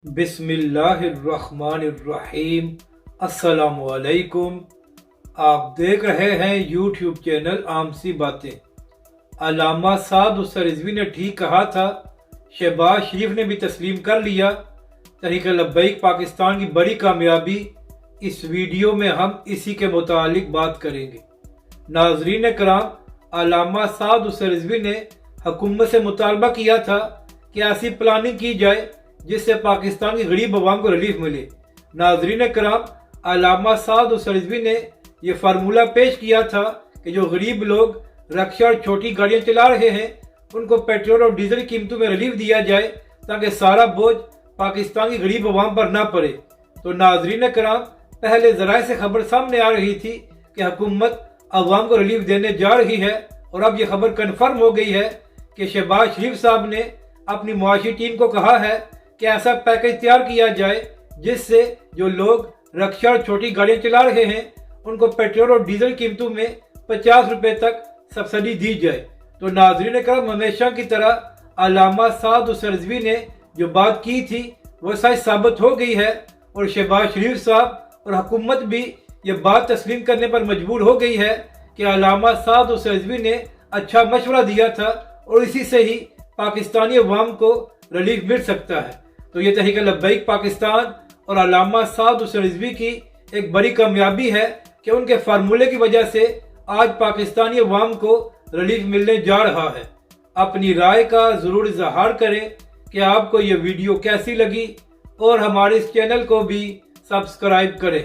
بسم اللہ الرحمن الرحیم۔ السلام علیکم۔ آپ دیکھ رہے ہیں یوٹیوب چینل عام سی باتیں۔ علامہ سعد حسین رضوی نے ٹھیک کہا تھا، شہباز شریف نے بھی تسلیم کر لیا۔ تحریک لبیک پاکستان کی بڑی کامیابی۔ اس ویڈیو میں ہم اسی کے متعلق بات کریں گے۔ ناظرین کرام، علامہ سعد حسین رضوی نے حکومت سے مطالبہ کیا تھا کہ ایسی پلاننگ کی جائے جس سے پاکستان کی غریب عوام کو ریلیف ملے۔ ناظرین کرام، علامہ سعد حسین رضوی نے یہ فارمولہ پیش کیا تھا کہ جو غریب لوگ رکشہ اور چھوٹی گاڑیاں چلا رہے ہیں ان کو پیٹرول اور ڈیزل قیمتوں میں ریلیف دیا جائے تاکہ سارا بوجھ پاکستان کی غریب عوام پر نہ پڑے۔ تو ناظرین کرام، پہلے ذرائع سے خبر سامنے آ رہی تھی کہ حکومت عوام کو ریلیف دینے جا رہی ہے، اور اب یہ خبر کنفرم ہو گئی ہے کہ شہباز شریف صاحب نے اپنی معاشی ٹیم کو کہا ہے کہ ایسا پیکج تیار کیا جائے جس سے جو لوگ رکشہ اور چھوٹی گاڑیاں چلا رہے ہیں ان کو پیٹرول اور ڈیزل قیمتوں میں 50 روپے تک سبسڈی دی جائے۔ تو ناظرین کرام، ہمیشہ کی طرح علامہ سعد حسین رضوی نے جو بات کی تھی وہ سچ ثابت ہو گئی ہے، اور شہباز شریف صاحب اور حکومت بھی یہ بات تسلیم کرنے پر مجبور ہو گئی ہے کہ علامہ سعد حسین رضوی نے اچھا مشورہ دیا تھا اور اسی سے ہی پاکستانی عوام کو ریلیف مل سکتا ہے۔ تو یہ تحریک لبیک پاکستان اور علامہ سعد حسین رضوی کی ایک بڑی کامیابی ہے کہ ان کے فارمولے کی وجہ سے آج پاکستانی عوام کو ریلیف ملنے جا رہا ہے۔ اپنی رائے کا ضرور اظہار کریں کہ آپ کو یہ ویڈیو کیسی لگی، اور ہمارے اس چینل کو بھی سبسکرائب کریں۔